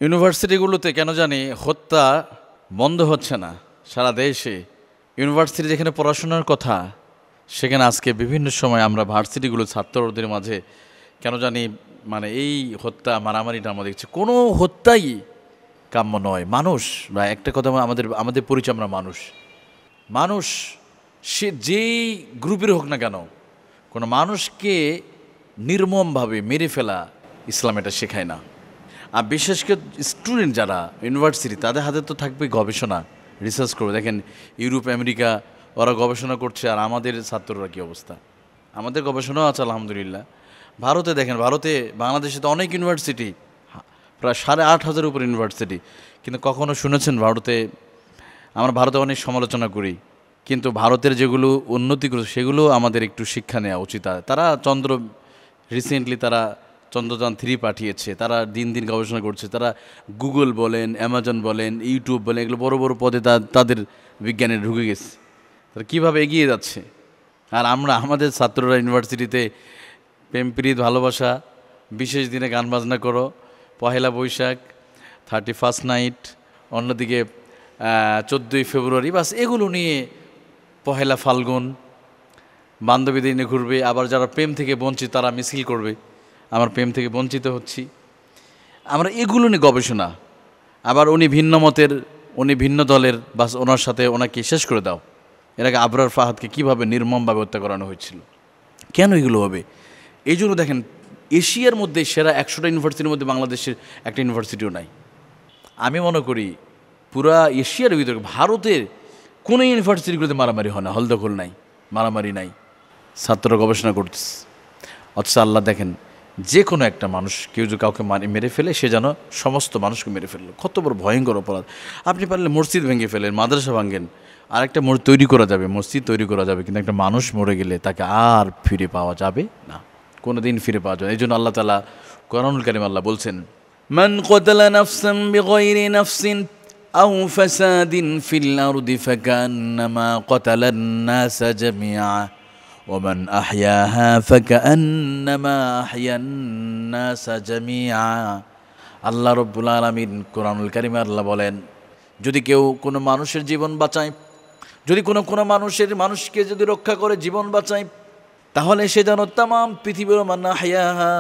ইউনিভার্সিটিগুলোতে কেন জানি হত্যা বন্ধ হচ্ছে না সারা দেশে। ইউনিভার্সিটি যেখানে পড়াশোনার কথা, সেখানে আজকে বিভিন্ন সময় আমরা ভার্সিটিগুলো ছাত্রদের মাঝে কেন জানি মানে এই হত্যা মারামারিটা আমরা দেখছি। কোনো হত্যাই কাম্য নয়। মানুষ বা একটা কথা, আমাদের আমাদের পরিচয় আমরা মানুষ। মানুষ সে যেই গ্রুপের হোক না কেন, কোনো মানুষকে নির্মমভাবে মেরে ফেলা ইসলাম এটা শেখায় না। আর বিশেষ করে স্টুডেন্ট যারা ইউনিভার্সিটি, তাদের হাতে তো থাকবে গবেষণা, রিসার্চ করবে। দেখেন ইউরোপ আমেরিকা ওরা গবেষণা করছে, আর আমাদের ছাত্ররা কী অবস্থা। আমাদের গবেষণাও আছে আলহামদুলিল্লাহ। ভারতে দেখেন, ভারতে বাংলাদেশে তো অনেক ইউনিভার্সিটি, প্রায় 8,500 উপর ইউনিভার্সিটি, কিন্তু কখনো শুনেছেন ভারতে? আমরা ভারতে অনেক সমালোচনা করি, কিন্তু ভারতের যেগুলো উন্নতি করেছে সেগুলো আমাদের একটু শিক্ষা নেওয়া উচিত। তারা রিসেন্টলি তারা চন্দ্রযান-3 পাঠিয়েছে, তারা দিন দিন গবেষণা করছে। তারা গুগল বলেন, অ্যামাজন বলেন, ইউটিউব বলেন, এগুলো বড় বড় পদে তাদের বিজ্ঞানে ঢুকে গেছে। তারা কীভাবে এগিয়ে যাচ্ছে। আর আমরা আমাদের ছাত্ররা ইউনিভার্সিটিতে প্রেমপ্রীত, ভালোবাসা, বিশেষ দিনে গান বাজনা করো, পহেলা বৈশাখ, 31st নাইট, অন্যদিকে 14ই ফেব্রুয়ারি, বাস এগুলো নিয়ে, পহেলা ফাল্গুন, বান্ধবীদের নিয়ে ঘুরবে। আবার যারা প্রেম থেকে বঞ্চিত তারা মিছিল করবে, আমার প্রেম থেকে বঞ্চিত হচ্ছি। আমরা এগুলো নিয়ে গবেষণা। আবার উনি ভিন্ন মতের, উনি ভিন্ন দলের, বাস ওনার সাথে ওনাকে শেষ করে দাও। এর আগে আবরার ফাহাদকে কীভাবে নির্মমভাবে হত্যা করানো হয়েছিল। কেন এগুলো হবে? এই জন্য দেখেন, এশিয়ার মধ্যে সেরা 100টা ইউনিভার্সিটির মধ্যে বাংলাদেশের একটা ইউনিভার্সিটিও নাই। আমি মনে করি পুরা এশিয়ার ভিতরে ভারতের কোনো ইউনিভার্সিটিগুলোতে মারামারি হয় না, হলদখল নাই, মারামারি নাই, ছাত্ররা গবেষণা করতেছে। অথচ আল্লাহ দেখেন, যে কোনো একটা মানুষ, কেউ যদি কাউকে মেরে ফেলে, সে যেন সমস্ত মানুষকে মেরে ফেললো। কত বড় ভয়ঙ্কর অপরাধ। আপনি পারলে মসজিদ ভেঙে ফেলেন, মাদ্রাসা ভাঙেন, আরেকটা তৈরি করা যাবে, মসজিদ তৈরি করা যাবে, কিন্তু একটা মানুষ মরে গেলে তাকে আর ফিরে পাওয়া যাবে না, কোনো দিন ফিরে পাওয়া যাবে। এই জন্য আল্লাহ তাআলা কোরআনুল কারীম আল্লাহ বলছেন, মান ক্বাতালা নাফসান বিগাইরি নাফসিন আও ফাসাদিন ফিল আরদি ফাকান্নামা ক্বাতালান নাসা জামিআ ওমান আহইয়াহা ফাকান্নামা আহইয়ান নাসা জামিআ। আল্লাহ রাব্বুল আলামিন কোরআনুল কারীমে আল্লাহ বলেন, যদি কেউ কোনো মানুষের জীবন বাঁচায়, যদি কোনো মানুষকে যদি রক্ষা করে, জীবন বাঁচায়, তাহলে সে যেন তামাম পৃথিবীর ওমান আহইয়াহা,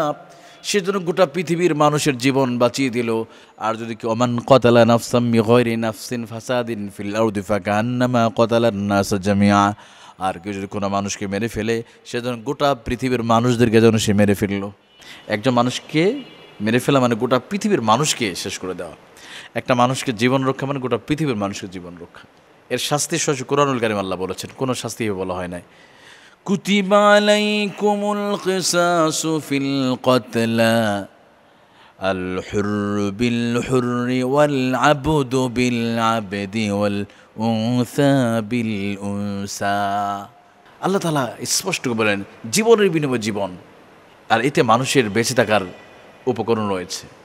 সে যেন গোটা পৃথিবীর মানুষের জীবন বাঁচিয়ে দিল। আর যদি কেউ ওমান ক্বাতালা নাফসাম বিগাইরি নাফসিন ফাসাদিন ফিল আরদি ফাকান্নামা ক্বাতালান নাসা জামিআ, আর কেউ যদি কোনো মানুষকে মেরে ফেলে, সে যেন গোটা পৃথিবীর মানুষদেরকে যেন সে মেরে ফেললো। একজন মানুষকে মেরে ফেলা মানে গোটা পৃথিবীর মানুষকে শেষ করে দেওয়া। একটা মানুষকে জীবন রক্ষা মানে গোটা পৃথিবীর মানুষকে জীবন রক্ষা। এর শাস্তি সরাসরি কোরআনুল কারীম আল্লাহ বলেছেন, কোনো শাস্তি বলা হয় নাই। কুতিবা আলাইকুমুল কিসাসু ফিল কতলা আল হুররু বিল হুররি ওয়াল আবদু বিল আবদি ওয়াল উনসা বিল উনসা। আল্লাহ তাআলা স্পষ্ট করে বলেন, জীবনের বিনিময়ে জীবন, আর এতে মানুষের বেঁচে থাকার উপকরণ রয়েছে।